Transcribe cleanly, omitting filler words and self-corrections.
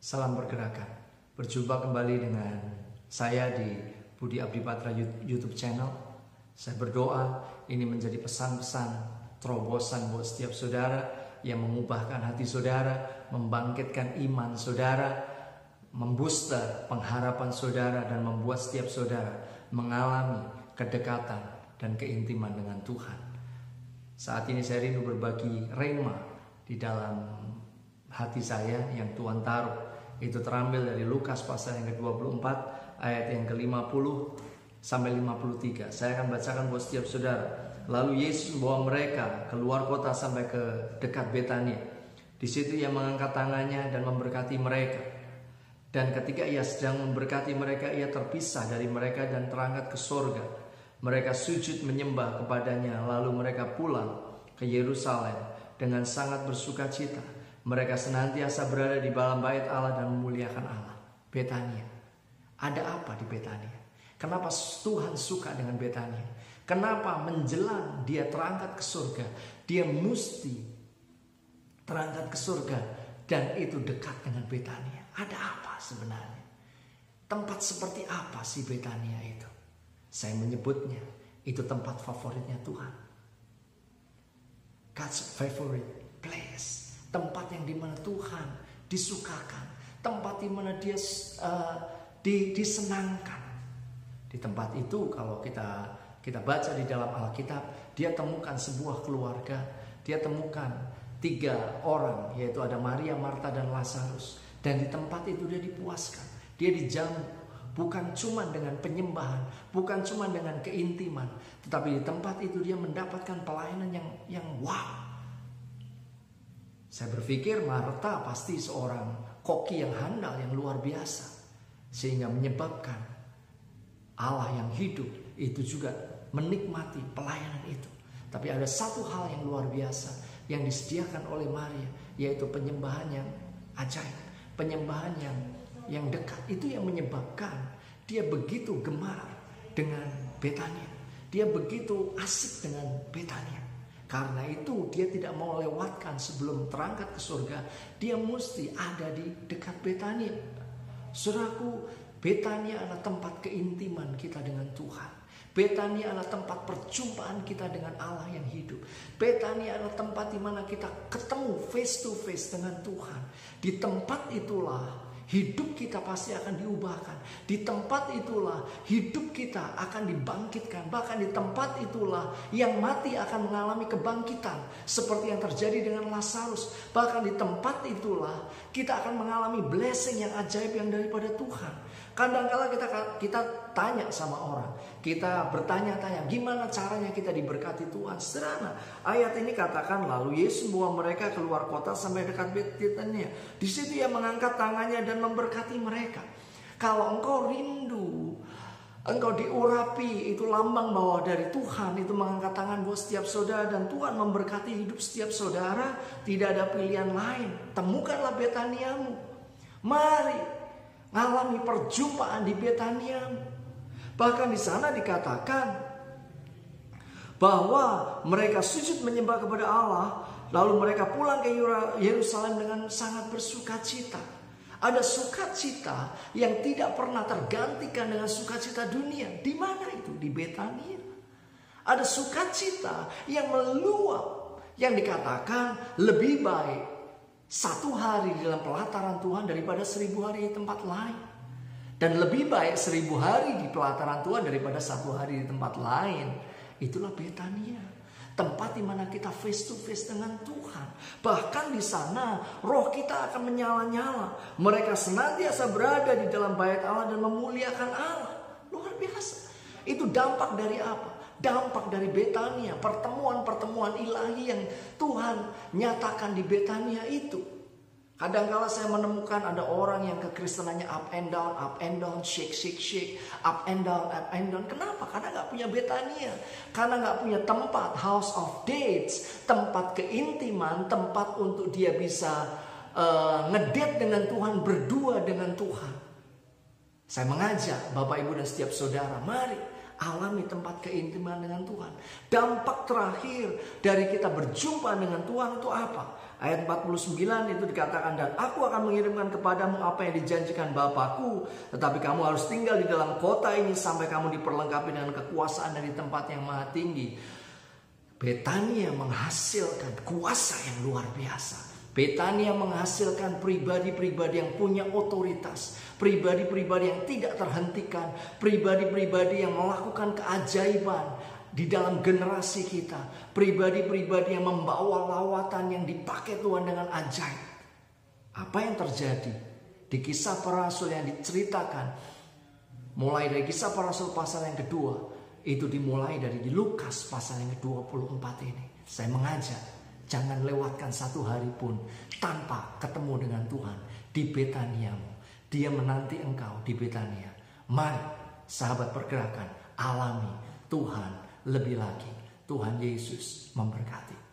Salam pergerakan. Berjumpa kembali dengan saya di Budi Abdi Patra YouTube channel. Saya berdoa ini menjadi pesan-pesan terobosan buat setiap saudara yang mengubahkan hati saudara, membangkitkan iman saudara, membooster pengharapan saudara, dan membuat setiap saudara mengalami kedekatan dan keintiman dengan Tuhan. Saat ini saya rindu berbagi rema di dalam hati saya yang Tuhan taruh. Itu terambil dari Lukas pasal yang ke-24 ayat yang ke-50 sampai 53. Saya akan bacakan buat setiap saudara. Lalu Yesus membawa mereka keluar kota sampai ke dekat Betania. Di situ ia mengangkat tangannya dan memberkati mereka. Dan ketika ia sedang memberkati mereka, ia terpisah dari mereka dan terangkat ke sorga. Mereka sujud menyembah kepadanya, lalu mereka pulang ke Yerusalem dengan sangat bersukacita. Mereka senantiasa berada di dalam bait Allah dan memuliakan Allah. Betania. Ada apa di Betania? Kenapa Tuhan suka dengan Betania? Kenapa menjelang dia terangkat ke surga, dia mesti terangkat ke surga dan itu dekat dengan Betania? Ada apa sebenarnya? Tempat seperti apa sih Betania itu? Saya menyebutnya itu tempat favoritnya Tuhan. God's favorite place. Tempat yang dimana Tuhan disukakan. Tempat dimana dia disenangkan. Di tempat itu kalau kita baca di dalam Alkitab, dia temukan sebuah keluarga. Dia temukan 3 orang, yaitu ada Maria, Marta, dan Lazarus. Dan di tempat itu dia dipuaskan. Dia dijamu. Bukan cuma dengan penyembahan, bukan cuma dengan keintiman, tetapi di tempat itu dia mendapatkan pelayanan yang wow. Saya berpikir Marta pasti seorang koki yang handal, yang luar biasa. Sehingga menyebabkan Allah yang hidup itu juga menikmati pelayanan itu. Tapi ada satu hal yang luar biasa yang disediakan oleh Maria, yaitu penyembahan yang ajaib. Penyembahan yang dekat. Itu yang menyebabkan dia begitu gemar dengan Betania. Dia begitu asik dengan Betania. Karena itu dia tidak mau lewatkan sebelum terangkat ke surga. Dia mesti ada di dekat Betania. Saudaraku, Betania adalah tempat keintiman kita dengan Tuhan. Betania adalah tempat perjumpaan kita dengan Allah yang hidup. Betania adalah tempat di mana kita ketemu face to face dengan Tuhan. Di tempat itulah hidup kita pasti akan diubahkan. Di tempat itulah hidup kita akan dibangkitkan. Bahkan di tempat itulah yang mati akan mengalami kebangkitan. Seperti yang terjadi dengan Lazarus. Bahkan di tempat itulah kita akan mengalami blessing yang ajaib yang daripada Tuhan. Kadang-kala kita tanya sama orang. Kita bertanya-tanya gimana caranya kita diberkati Tuhan. Sederhana. Ayat ini katakan lalu Yesus membawa mereka keluar kota sampai dekat Betania. Di situ ia mengangkat tangannya dan memberkati mereka. Kalau engkau rindu, engkau diurapi, itu lambang bahwa dari Tuhan itu mengangkat tangan buat setiap saudara. Dan Tuhan memberkati hidup setiap saudara. Tidak ada pilihan lain. Temukanlah Betaniamu. Mari alami perjumpaan di Betania. Bahkan di sana dikatakan bahwa mereka sujud menyembah kepada Allah, lalu mereka pulang ke Yerusalem dengan sangat bersukacita. Ada sukacita yang tidak pernah tergantikan dengan sukacita dunia. Di mana itu? Di Betania. Ada sukacita yang meluap, yang dikatakan lebih baik 1 hari di dalam pelataran Tuhan daripada 1000 hari di tempat lain. Dan lebih baik 1000 hari di pelataran Tuhan daripada 1 hari di tempat lain. Itulah Betania. Tempat di mana kita face to face dengan Tuhan. Bahkan di sana roh kita akan menyala-nyala. Mereka senantiasa berada di dalam bait Allah dan memuliakan Allah. Luar biasa. Itu dampak dari apa? Dampak dari Betania, pertemuan-pertemuan ilahi yang Tuhan nyatakan di Betania itu. Kadang-kala saya menemukan ada orang yang kekristenannya up and down, shake, up and down. Kenapa? Karena gak punya Betania. Karena gak punya tempat, house of dates, tempat keintiman, tempat untuk dia bisa ngedate dengan Tuhan, berdua dengan Tuhan. Saya mengajak Bapak Ibu dan setiap saudara, mari alami tempat keintiman dengan Tuhan. Dampak terakhir dari kita berjumpa dengan Tuhan itu apa? Ayat 49 itu dikatakan, dan aku akan mengirimkan kepadamu apa yang dijanjikan Bapakku, tetapi kamu harus tinggal di dalam kota ini sampai kamu diperlengkapi dengan kekuasaan dari tempat yang maha tinggi. Betania menghasilkan kuasa yang luar biasa. Betania menghasilkan pribadi-pribadi yang punya otoritas, pribadi-pribadi yang tidak terhentikan, pribadi-pribadi yang melakukan keajaiban di dalam generasi kita, pribadi-pribadi yang membawa lawatan yang dipakai Tuhan dengan ajaib. Apa yang terjadi di Kisah Para Rasul yang diceritakan mulai dari Kisah Para Rasul pasal yang kedua, itu dimulai dari di Lukas pasal yang ke-24 ini. Saya mengajak, jangan lewatkan satu hari pun tanpa ketemu dengan Tuhan di Betaniamu. Dia menanti engkau di Betania. Mari sahabat pergerakan, alami Tuhan lebih lagi. Tuhan Yesus memberkati.